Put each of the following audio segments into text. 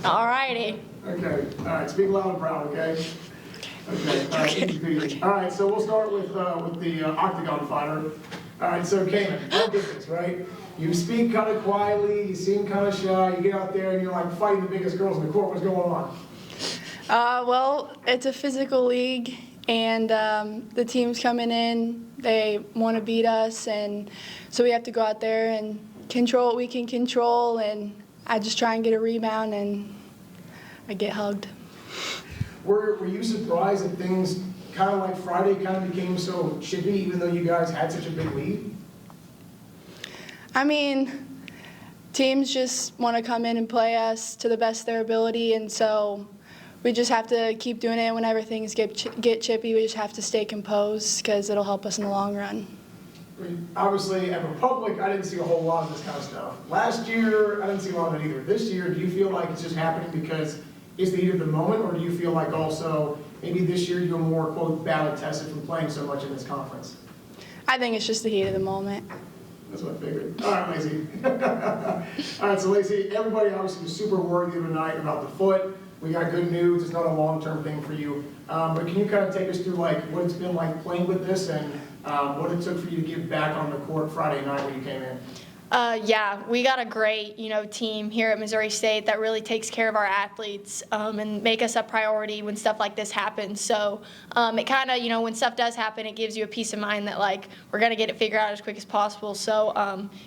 All righty. Okay. All right. Speak loud and proud. Okay. Okay. All right. Easy peasy. All right. So we'll start with the octagon fighter. All right. So Cayman, no difference, right? You speak kind of quietly. You seem kind of shy. You get out there and you're like fighting the biggest girls in the court. What's going on? Well, it's a physical league, and the team's coming in. They want to beat us, and so we have to go out there and control what we can control. And I just try and get a rebound, and I get hugged. Were you surprised that things kind of like Friday kind of became so chippy, even though you guys had such a big lead? I mean, teams just want to come in and play us to the best of their ability, and so we just have to keep doing it. Whenever things get chippy, we just have to stay composed because it'll help us in the long run. I mean, obviously, at Republic, I didn't see a whole lot of this kind of stuff. Last year, I didn't see a lot of it either. This year, do you feel like it's just happening because it's the heat of the moment, or do you feel like also maybe this year you're more, quote, battle-tested from playing so much in this conference? I think it's just the heat of the moment. That's what I figured. All right, Lacey. All right, so Lacey, everybody obviously was super worried the other night about the foot. We got good news. It's not a long-term thing for you. But can you kind of take us through like what it's been like playing with this and what it took for you to get back on the court Friday night when you came in? Yeah, we got a great, team here at Missouri State that really takes care of our athletes and make us a priority when stuff like this happens. So it kind of, when stuff does happen, it gives you a peace of mind that, like, we're going to get it figured out as quick as possible. So,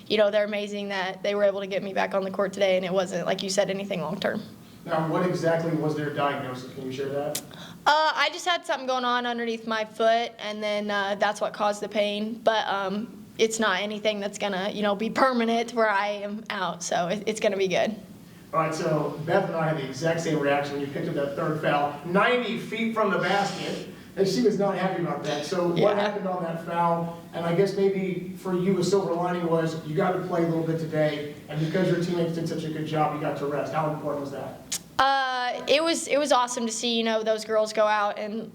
they're amazing that they were able to get me back on the court today, and it wasn't, like you said, anything long-term. Now, what exactly was their diagnosis? Can you share that? I just had something going on underneath my foot, and then that's what caused the pain. But it's not anything that's gonna, be permanent where I am out. So it's gonna be good. All right, so Beth and I had the exact same reaction when you picked up that third foul, 90 feet from the basket, and she was not happy about that. So what happened on that foul? And I guess maybe for you, a silver lining was you got to play a little bit today, and because your teammates did such a good job, you got to rest. How important was that? It was awesome to see, those girls go out, and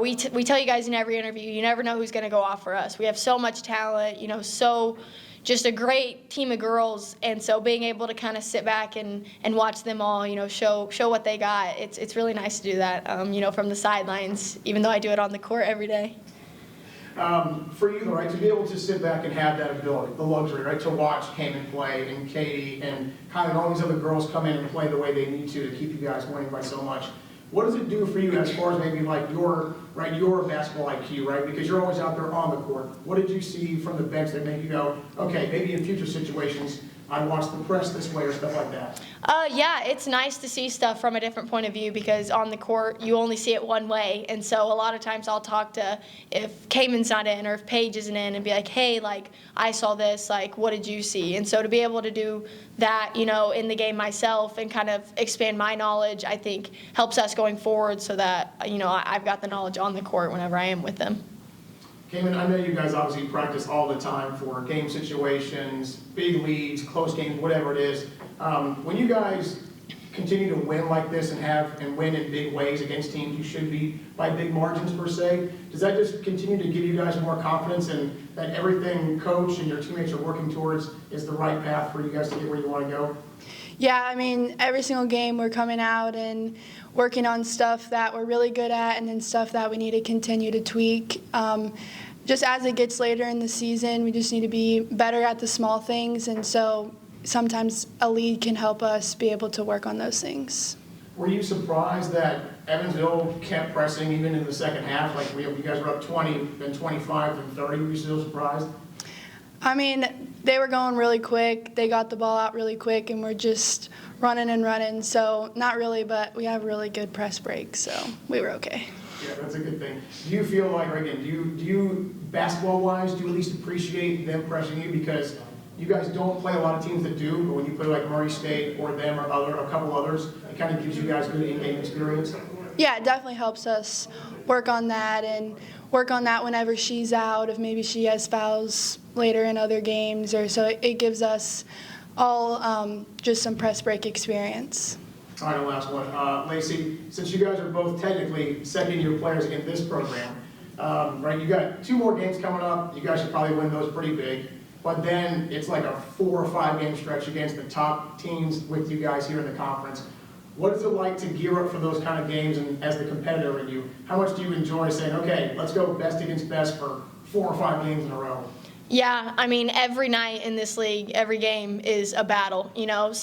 we tell you guys in every interview, you never know who's going to go off for us. We have so much talent, so just a great team of girls, and so being able to kind of sit back and watch them all, show what they got, it's really nice to do that, from the sidelines, even though I do it on the court every day. For you, though, right, to be able to sit back and have that ability, the luxury, right, to watch Cayman play and Katie and kind of all these other girls come in and play the way they need to keep you guys winning by so much. What does it do for you as far as maybe like your basketball IQ, right? Because you're always out there on the court. What did you see from the bench that made you go, okay, maybe in future situations I'd watch the press this way or stuff like that? Yeah, it's nice to see stuff from a different point of view because on the court you only see it one way, and so a lot of times I'll talk to if Cayman's not in or if Paige isn't in and be like, hey, like I saw this, like what did you see? And so to be able to do that, in the game myself and kind of expand my knowledge, I think helps us going forward so that, I've got the knowledge on the court whenever I am with them. Cayman, I know you guys obviously practice all the time for game situations, big leads, close games, whatever it is. When you guys continue to win like this and win in big ways against teams you should beat by big margins per se, does that just continue to give you guys more confidence in that everything coach and your teammates are working towards is the right path for you guys to get where you want to go? Yeah, I mean, every single game we're coming out and working on stuff that we're really good at and then stuff that we need to continue to tweak. Just as it gets later in the season, we just need to be better at the small things, and so sometimes a lead can help us be able to work on those things. Were you surprised that Evansville kept pressing even in the second half? Like you guys were up 20, then 25, then 30. Were you still surprised? I mean, they were going really quick. They got the ball out really quick, and we're just running and running. So not really, but we have really good press breaks, so we were okay. Yeah, that's a good thing. Do you feel like, or again, do you basketball-wise, do you at least appreciate them pressing you? Because you guys don't play a lot of teams that do, but when you play like Murray State or them or a couple others, it kind of gives you guys good in-game experience. Yeah, it definitely helps us work on that and work on that whenever she's out, if maybe she has fouls later in other games, or so it gives us all just some press break experience. All right, last one. Lacey, since you guys are both technically second-year players in this program, right, you got 2 more games coming up. You guys should probably win those pretty big. But then it's like a 4 or 5 game stretch against the top teams with you guys here in the conference. What is it like to gear up for those kind of games, and as the competitor in you, how much do you enjoy saying, okay, let's go best against best for 4 or 5 games in a row? Yeah, I mean, every night in this league, every game is a battle. You know,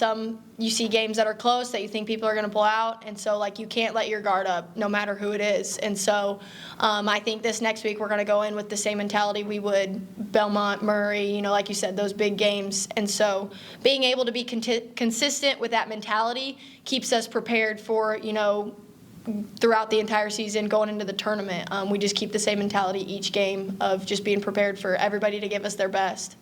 you see games that are close that you think people are going to pull out, and so, like, you can't let your guard up no matter who it is. And so I think this next week we're going to go in with the same mentality we would Belmont, Murray, you know, like you said, those big games. And so being able to be consistent with that mentality keeps us prepared for, you know, throughout the entire season going into the tournament. We just keep the same mentality each game of just being prepared for everybody to give us their best.